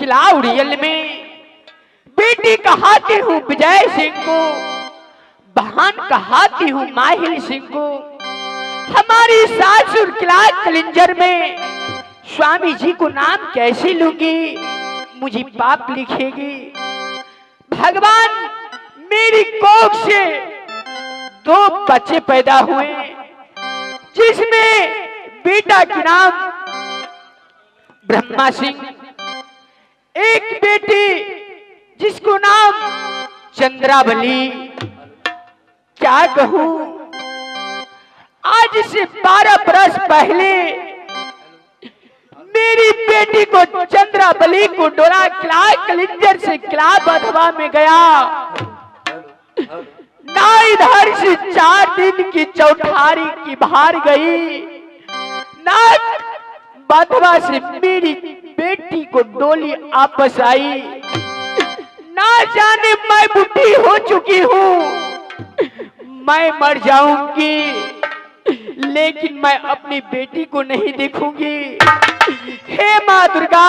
किला उड़ियल में बेटी कहाती हूँ विजय सिंह को, बहन कहाती हूँ माहिल सिंह को। हमारी सासुर किला कलिंजर में स्वामी जी को नाम कैसे लूंगी, मुझे पाप लिखेगी। भगवान मेरी कोख से 2 बच्चे पैदा हुए, जिसमें बेटा के नाम ब्रह्मा सिंह, एक बेटी जिसको नाम चंद्रावली। क्या कहूं, आज से 12 बरस पहले मेरी बेटी को चंद्रावली को डोला किला कलिंजर से किला बधवा में गया। ना इधर से 4 दिन की चौठारी की बाहर गई, ना बधवा से मेरी बेटी को डोली वापस आई। ना जाने मैं बुढ़ी हो चुकी हूँ, मैं मर जाऊंगी, लेकिन मैं अपनी बेटी को नहीं देखूंगी। हे माँ दुर्गा,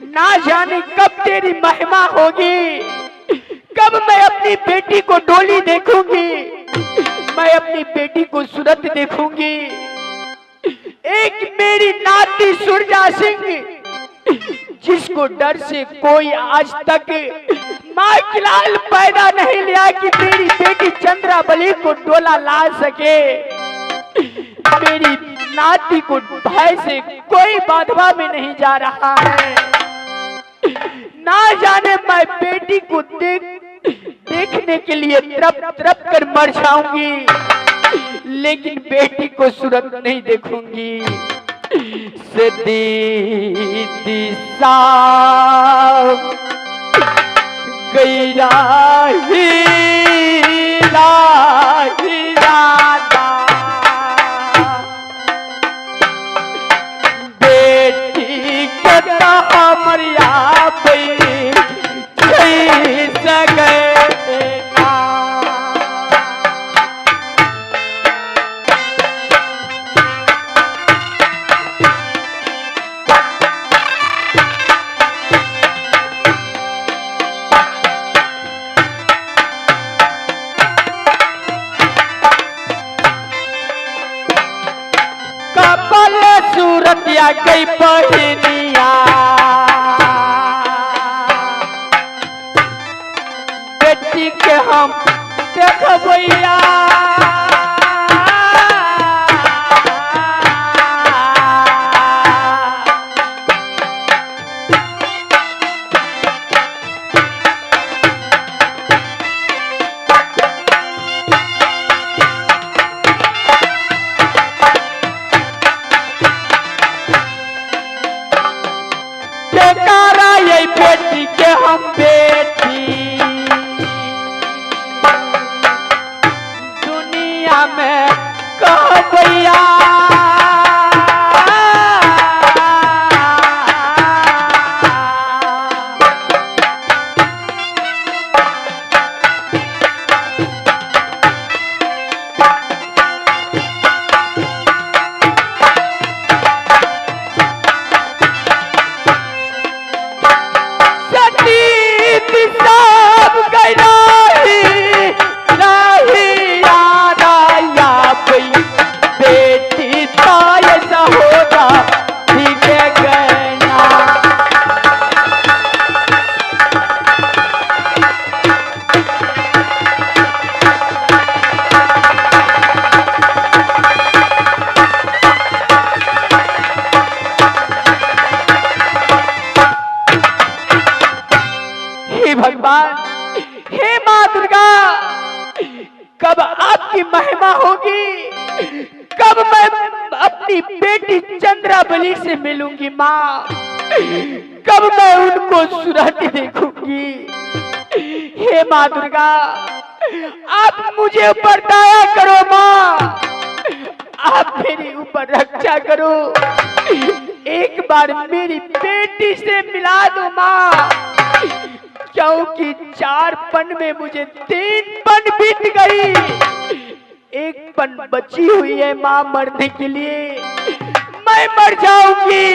ना जाने कब तेरी महिमा होगी, कब मैं अपनी बेटी को डोली देखूंगी, मैं अपनी बेटी को सूरत देखूंगी। एक मेरी नाती सुरजा सिंह, जिसको डर से कोई आज तक माँ की लाल पैदा नहीं लिया कि मेरी बेटी चंद्रावली को डोला ला सके। मेरी नाती को भय से कोई बाधवा में नहीं जा रहा है। ना जाने मैं बेटी को देखने के लिए तरप कर मर जाऊंगी, लेकिन बेटी को सूरत नहीं देखूंगी। सदी दिशा गैरा बेटी कता मरिया सूरतिया गई बहनिया, बेटी के हम देखबैया। बेटी के हम बेटी दुनिया में कहबैया। भगवान, हे माँ दुर्गा, कब आपकी महिमा होगी, कब मैं अपनी बेटी चंद्रावली से मिलूंगी माँ, कब मैं उनको सूरत देखूंगी। हे माँ दुर्गा, आप मुझे ऊपर दया करो माँ, आप मेरे ऊपर रक्षा करो। एक बार मेरी बेटी से मिला दो माँ, क्योंकि 4 पन में मुझे 3 पन बीत गई, 1 पन बची हुई है माँ मरने के लिए। मैं मर जाऊंगी,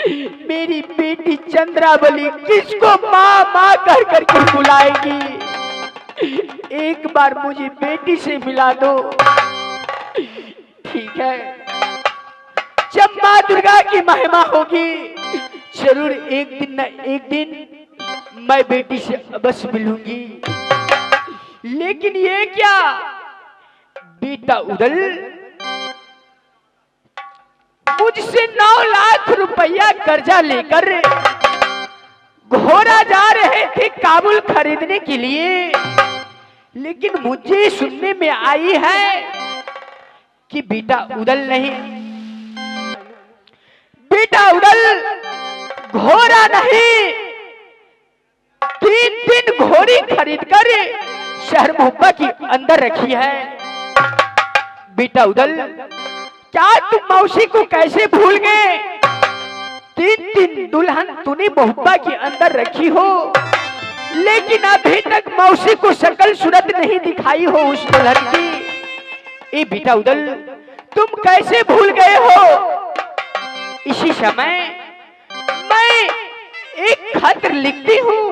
मेरी बेटी चंद्रावली किसको माँ माँ कर करके बुलाएगी? एक बार मुझे बेटी से मिला दो। ठीक है, जब माँ दुर्गा की महिमा होगी जरूर एक दिन न एक दिन मैं बेटी से अवश्य मिलूंगी। लेकिन ये क्या, बेटा उदल मुझसे 9 लाख रुपया कर्जा लेकर घोड़ा जा रहे थे काबुल खरीदने के लिए। लेकिन मुझे सुनने में आई है कि बेटा उदल नहीं, बेटा उदल घोड़ा नहीं 3 घोड़ी खरीदकर शहर मोहब्बा की अंदर रखी है। बेटा उदल क्या तुम मौसी को कैसे भूल गए? 3 दुल्हन तूने मोहब्बा के अंदर रखी हो, लेकिन अभी तक मौसी को शकल सूरत नहीं दिखाई हो उस दुल्हन की। ए बेटा उदल तुम कैसे भूल गए हो? इसी समय मैं एक खत लिखती हूँ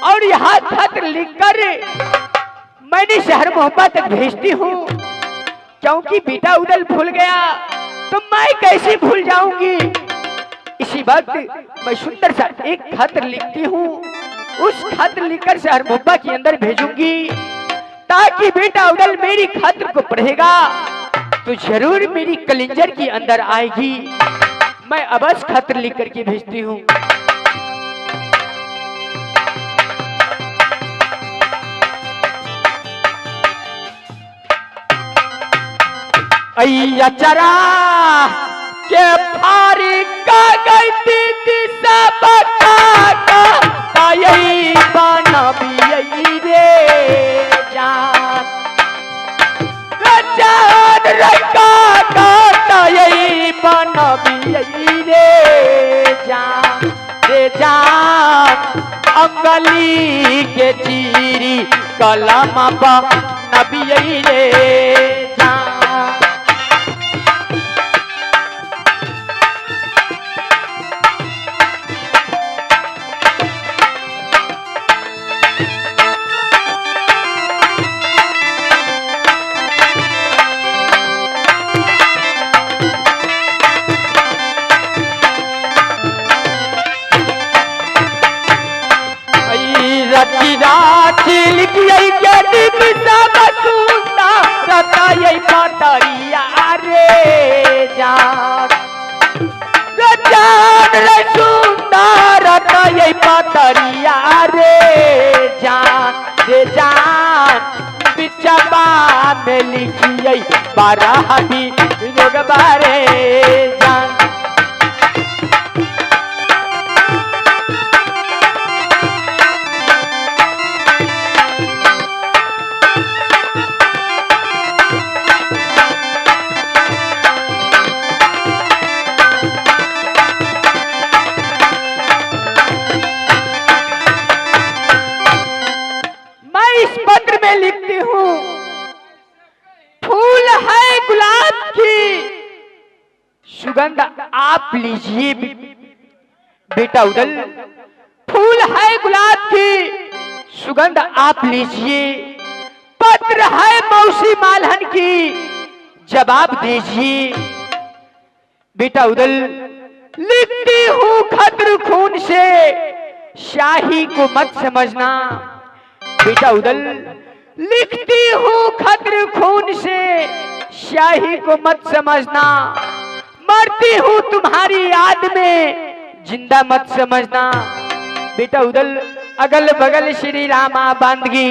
और यहाँ खत लिखकर मैंने शहर मोहब्बा तक भेजती हूँ, क्योंकि बेटा उदल भूल गया तो मैं कैसे भूल जाऊंगी। इसी वक्त मैं सुंदर सा एक खत लिखती हूँ, उस खत लिखकर शहर मोहब्बा के अंदर भेजूंगी, ताकि बेटा उदल मेरी खत को पढ़ेगा तो जरूर मेरी कलिंजर के अंदर आएगी। मैं अवश्य खत लिख करके भेजती हूँ। अय्या चरा के फारी का गई थी सब का यही बना भी यही रे जान जान रखा का यही बना भी यही रे जान अंगली के चीरी कलम नबी यही रे जान। पतरिया रे जान बिचबा में लिखिए 12 भी लोग बारे जान। लिखती हूँ फूल है गुलाब की सुगंध आप लीजिए बेटा उदल, फूल है गुलाब की सुगंध आप लीजिए, पत्र है मौसी मालहन की जवाब दीजिए। बेटा उदल लिखती हूँ खत्र खून से शाही को मत समझना। बेटा उदल लिखती हूँ खत्र खून से शाही को मत समझना, मरती हूँ तुम्हारी याद में जिंदा मत समझना। बेटा उदल अगल बगल श्री रामा बांधगी,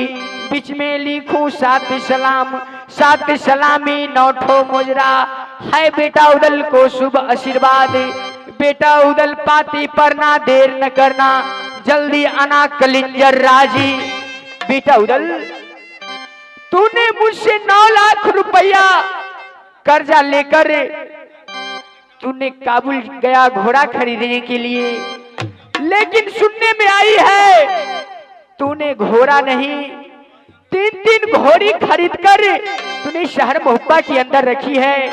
बीच में लिखूं 7 सलाम 7 सलामी 9 ठो मुजरा है बेटा उदल को शुभ आशीर्वाद। बेटा उदल पाती पर ना देर न करना, जल्दी आना कलिंजर राजी। बेटा उदल तूने मुझसे 9 लाख रुपया कर्जा लेकर तूने काबुल गया घोड़ा खरीदने के लिए, लेकिन सुनने में आई है तूने घोड़ा नहीं 3 घोड़ी खरीदकर तूने शहर मोहब्बा के अंदर रखी है।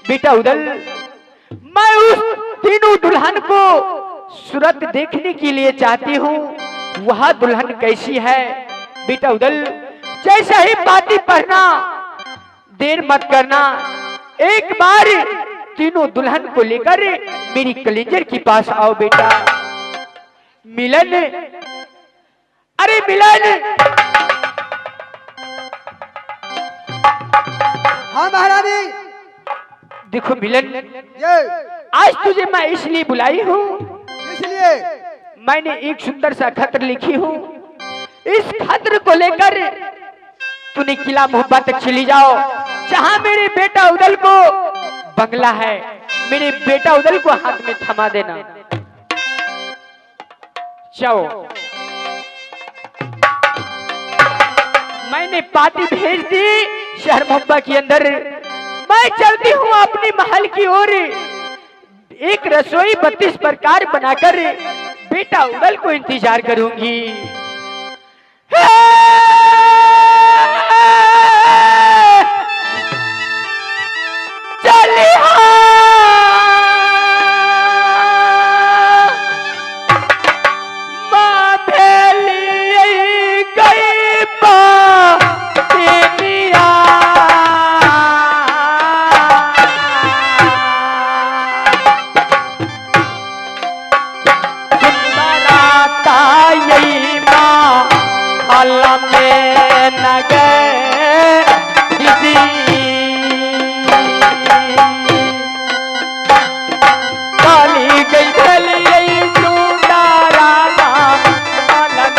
बेटा उदल मैं उस तीनों दुल्हन को सूरत देखने के लिए चाहती हूँ। वह दुल्हन कैसी है बेटा उदल? जैसा ही पाती पढ़ना, देर मत करना, एक बार तीनों दुल्हन को लेकर मेरी कलेंजर के पास आओ बेटा। मिलन, अरे मिलन। हाँ महारानी। देखो मिलन, ये आज तुझे मैं इसलिए बुलाई हूँ, इसलिए मैंने एक सुंदर सा खत लिखी हूँ। इस खत को लेकर तूने किला मोहब्बत तक चली जाओ, जहाँ मेरे बेटा उदल को बंगला है। मेरे बेटा उदल को हाथ में थमा देना। जाओ। मैंने पाती भेज दी शहर मोहब्बत के अंदर। मैं चलती हूँ अपनी महल की ओर। एक रसोई 32 प्रकार बनाकर बेटा उदल को इंतजार करूंगी। चली माँ भेली गई बातिया। सुंदराता यही माँ अल्लाह में न गए दीदी। काली गई भली यही सुंदरा नाम अल्लाह में।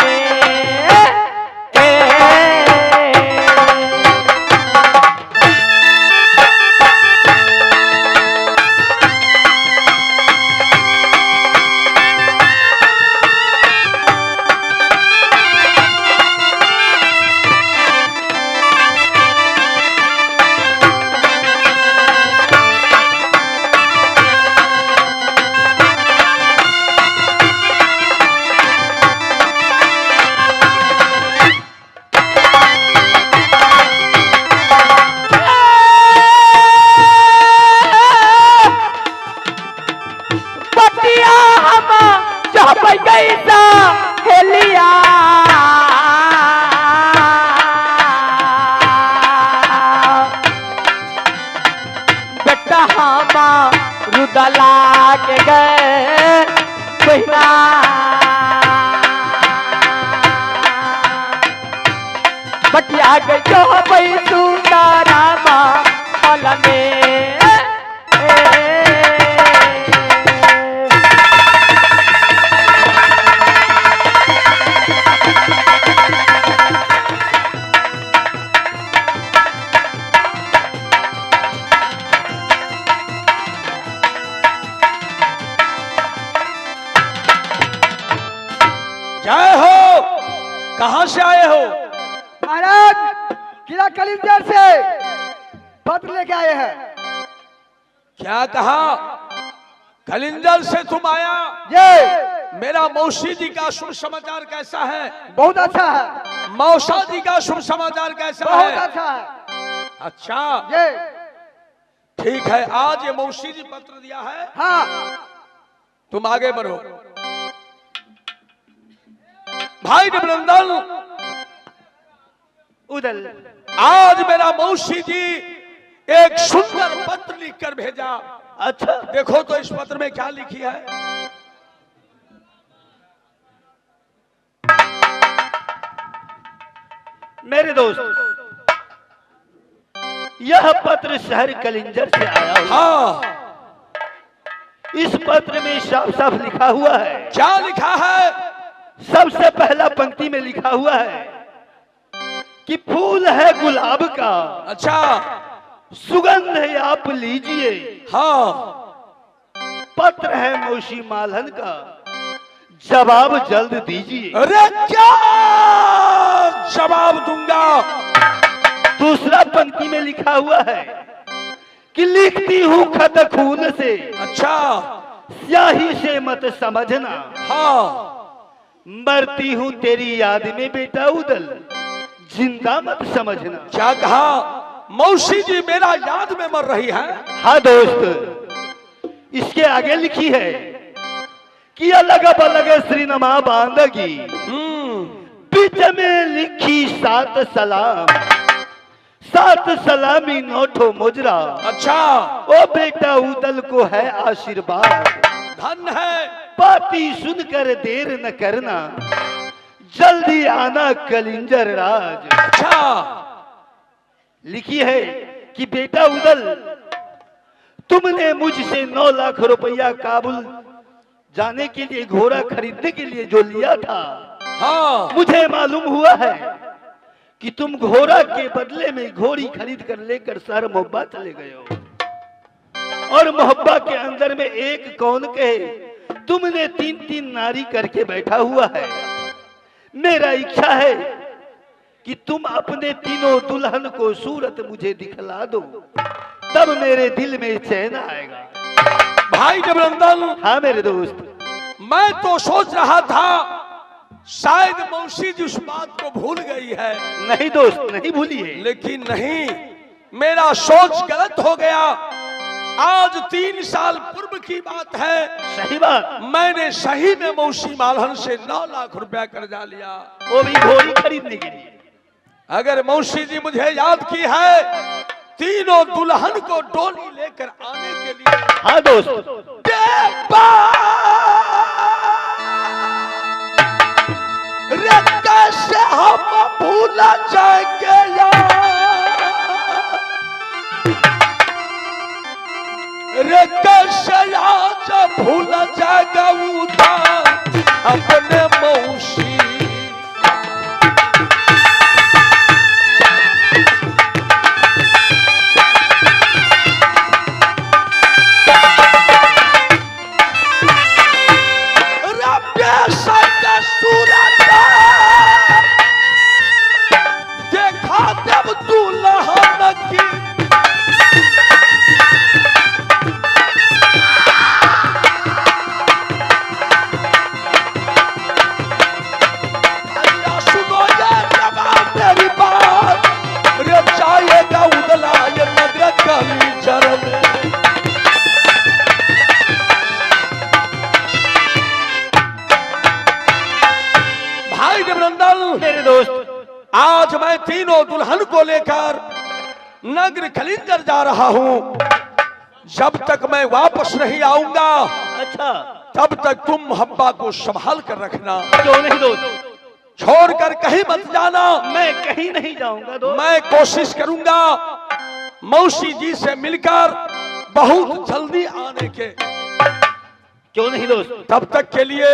रुदला के गए बहिना। बटिया गई जो बई सुंदरा महल में। जय हो, कहां से आए हो? महाराज किला कलिंजर से पत्र लेके आए हैं। क्या कहा? कलिंजर से तुम आया? ये मेरा मौसी जी का शुभ समाचार कैसा है? बहुत अच्छा है। मौसा जी का शुभ समाचार कैसा बहुत है? अच्छा है। अच्छा, ये ठीक है। आज ये मौसी जी पत्र दिया है। हाँ, तुम आगे बढ़ो। भाई निबंदन, उदल आज मेरा मौसी जी एक सुंदर पत्र लिखकर भेजा। अच्छा, देखो तो इस पत्र में क्या लिखी है। मेरे दोस्त, यह पत्र शहर कलिंजर से आया हुआ। हाँ, इस पत्र में साफ साफ लिखा हुआ है। क्या लिखा है? सबसे पहला पंक्ति में लिखा हुआ है कि फूल है गुलाब का, अच्छा, सुगंध है आप लीजिए। हाँ, पत्र है मौसी मालन का, जवाब जल्द दीजिए। अरे क्या जवाब दूंगा? दूसरा पंक्ति में लिखा हुआ है कि लिखती हूँ खत खून से, अच्छा, स्याही से मत समझना। हाँ, मरती हूँ तेरी याद में बेटा उदल, जिंदा मत समझना। क्या कहा? मौसी जी मेरा याद में मर रही है। हाँ दोस्त, इसके आगे लिखी है कि अलग बलग श्रीनमा बांधगी, बीच में लिखी 7 सलाम, 7 सलामी नोठो मुजरा। अच्छा, ओ बेटा उदल को है आशीर्वाद, धन है। बाती सुनकर देर न करना, जल्दी आना कलिंजर राज। अच्छा, लिखी है कि बेटा उदल, तुमने मुझसे 9 लाख रुपया काबुल जाने के लिए, घोड़ा खरीदने के लिए जो लिया था, हाँ, मुझे मालूम हुआ है कि तुम घोड़ा के बदले में घोड़ी खरीद कर लेकर शहर मोहब्बा चले गए हो। और मोहब्बा के अंदर में एक कौन कहे, तुमने 3-3 नारी करके बैठा हुआ है। मेरा इच्छा है कि तुम अपने तीनों दुल्हन को सूरत मुझे दिखला दो, तब मेरे दिल में चैन आएगा। भाई जबरंदन, हाँ मेरे दोस्त, मैं तो सोच रहा था शायद मौसी जी उस बात को भूल गई है, नहीं दोस्त, नहीं भूलिए। लेकिन नहीं, मेरा सोच गलत हो गया। आज 3 साल पूर्व की बात है, सही बात, मैंने सही में मौसी मालहन से 9 लाख रुपया कर्जा लिया, वो भी घोड़ी खरीदने के लिए। अगर मौसी जी मुझे याद की है, तीनों दुल्हन को डोली लेकर आने के लिए, हाँ दोस्त, रे कैसे हम भूल जाएंगे रे, कैसे आज भूल जाएगा उधर अपने मौसी। देखा जब दुल्हन की, सुनो ये जवाब मेरी बात, रे जाएगा उदला ये नगर कलिंजर में। भाई जबरंदल, मेरे दोस्त, आज मैं तीनों दुल्हन को लेकर नगर कलिंजर जा रहा हूँ। जब तक मैं वापस नहीं आऊंगा, अच्छा, तब तक तुम मोहब्बा को संभाल कर रखना, क्यों नहीं दोस्त, छोड़कर कहीं मत जाना। मैं कहीं नहीं जाऊंगा दोस्त। मैं कोशिश करूंगा मौसी जी से मिलकर बहुत जल्दी आने के, क्यों नहीं दोस्त, तब तक के लिए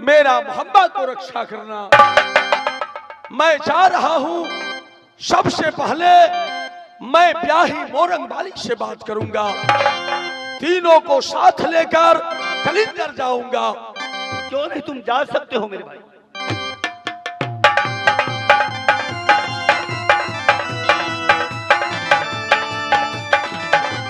मेरा मोहब्बा को रक्षा करना। मैं जा रहा हूं, सबसे पहले मैं ब्याही मोरंग वाली से बात करूंगा, तीनों को साथ लेकर कलिंजर जाऊंगा। क्यों नहीं, तुम जा सकते हो मेरे भाई।